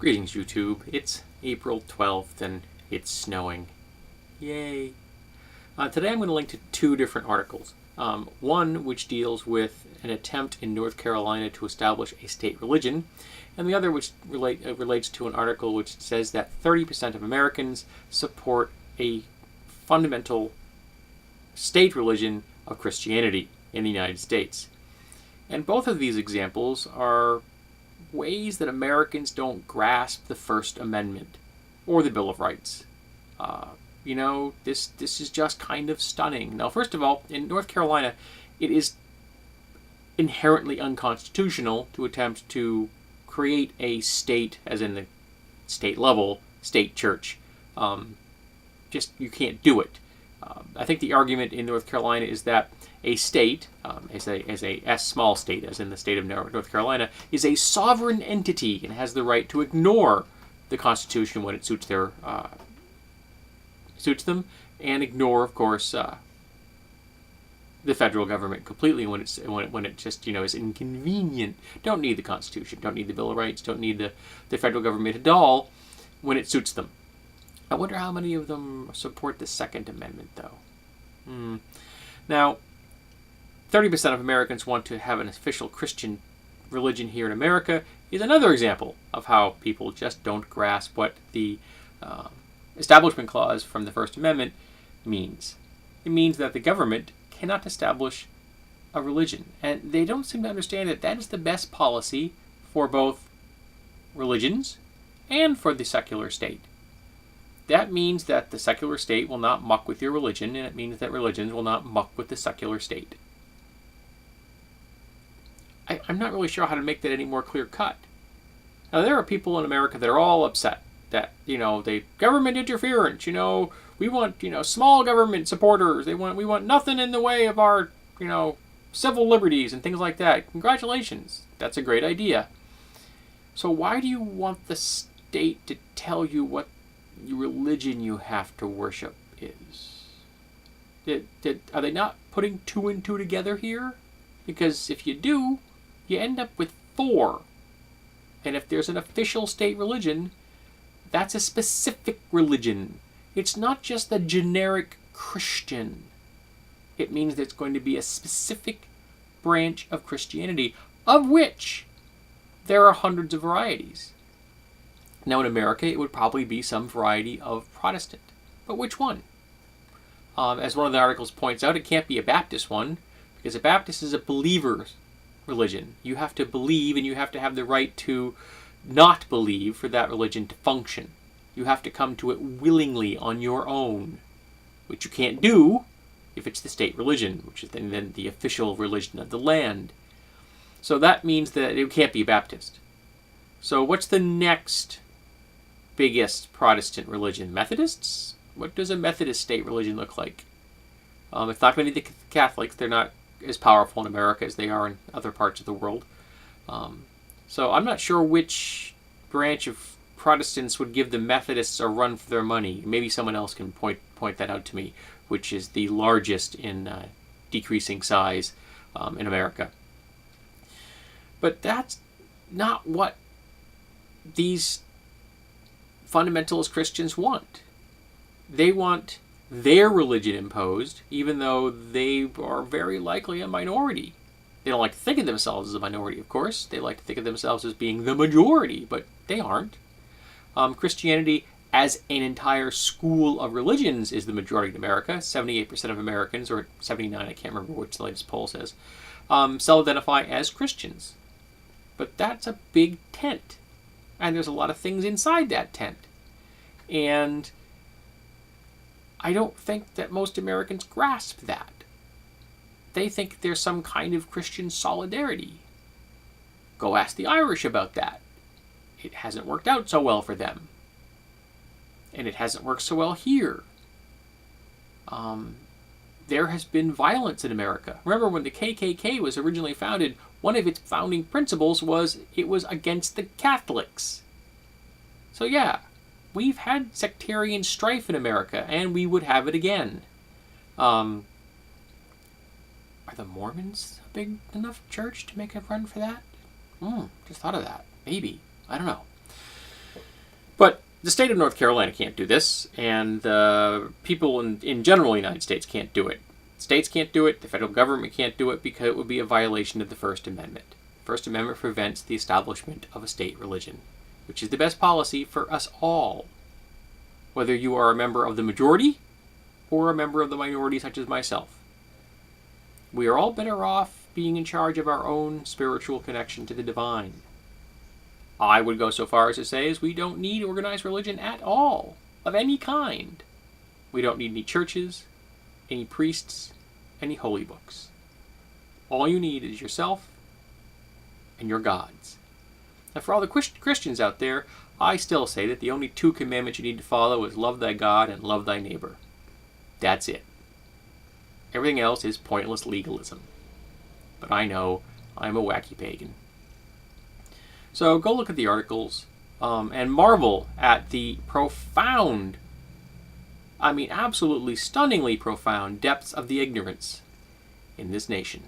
Greetings, YouTube. It's April 12th and it's snowing. Yay! Today I'm going to link to two different articles. One which deals with an attempt in North Carolina to establish a state religion, and the other which relates to an article which says that 30% of Americans support a fundamental state religion of Christianity in the United States. And both of these examples are ways that Americans don't grasp the First Amendment or the Bill of Rights. This is just kind of stunning. Now, first of all, in North Carolina, it is inherently unconstitutional to attempt to create a state, as in the state level, state church. You can't do it. I think the argument in North Carolina is that a state, as a small state, as in the state of North Carolina, is a sovereign entity and has the right to ignore the Constitution when it suits them, and ignore, of course, the federal government completely when it just is inconvenient. Don't need the Constitution, don't need the Bill of Rights, don't need the federal government at all when it suits them. I wonder how many of them support the Second Amendment, though. Now, 30% of Americans want to have an official Christian religion here in America is another example of how people just don't grasp what the Establishment Clause from the First Amendment means. It means that the government cannot establish a religion, and they don't seem to understand that that is the best policy for both religions and for the secular state. That means that the secular state will not muck with your religion, and it means that religions will not muck with the secular state. I'm not really sure how to make that any more clear-cut. Now, there are people in America that are all upset that, they government interference, we want, small government supporters. We want nothing in the way of our, civil liberties and things like that. Congratulations. That's a great idea. So why do you want the state to tell you what religion you have to worship is? Are they not putting two and two together here? Because if you do, you end up with four. And if there's an official state religion, that's a specific religion. It's not just a generic Christian. It means that it's going to be a specific branch of Christianity, of which there are hundreds of varieties. Now, in America, it would probably be some variety of Protestant. But which one? As one of the articles points out, it can't be a Baptist one, because a Baptist is a believer's religion. You have to believe, and you have to have the right to not believe for that religion to function. You have to come to it willingly on your own, which you can't do if it's the state religion, which is then the official religion of the land. So that means that it can't be a Baptist. So what's the next biggest Protestant religion? Methodists? What does a Methodist state religion look like? It's not going to be the Catholics. They're not as powerful in America as they are in other parts of the world. So I'm not sure which branch of Protestants would give the Methodists a run for their money. Maybe someone else can point that out to me, which is the largest in decreasing size in America. But that's not what these fundamentalist Christians want. They want their religion imposed, even though they are very likely a minority. They don't like to think of themselves as a minority, of course. They like to think of themselves as being the majority, but they aren't. Christianity, as an entire school of religions, is the majority in America. 78% of Americans, or 79%, I can't remember which the latest poll says, self-identify as Christians. But that's a big tent. And there's a lot of things inside that tent. And I don't think that most Americans grasp that. They think there's some kind of Christian solidarity. Go ask the Irish about that. It hasn't worked out so well for them. And it hasn't worked so well here. There has been violence in America. Remember, when the KKK was originally founded, one of its founding principles was it was against the Catholics. So yeah, we've had sectarian strife in America, and we would have it again. Are the Mormons a big enough church to make a run for that? Just thought of that. Maybe. I don't know. The state of North Carolina can't do this, and the people in general in the United States can't do it. States can't do it, the federal government can't do it, because it would be a violation of the First Amendment. The First Amendment prevents the establishment of a state religion, which is the best policy for us all. Whether you are a member of the majority or a member of the minority such as myself. We are all better off being in charge of our own spiritual connection to the divine. I would go so far as to say we don't need organized religion at all, of any kind. We don't need any churches, any priests, any holy books. All you need is yourself and your gods. And for all the Christians out there, I still say that the only 2 commandments you need to follow is love thy God and love thy neighbor. That's it. Everything else is pointless legalism. But I know I'm a wacky pagan. So go look at the articles and marvel at the profound, absolutely stunningly profound depths of the ignorance in this nation.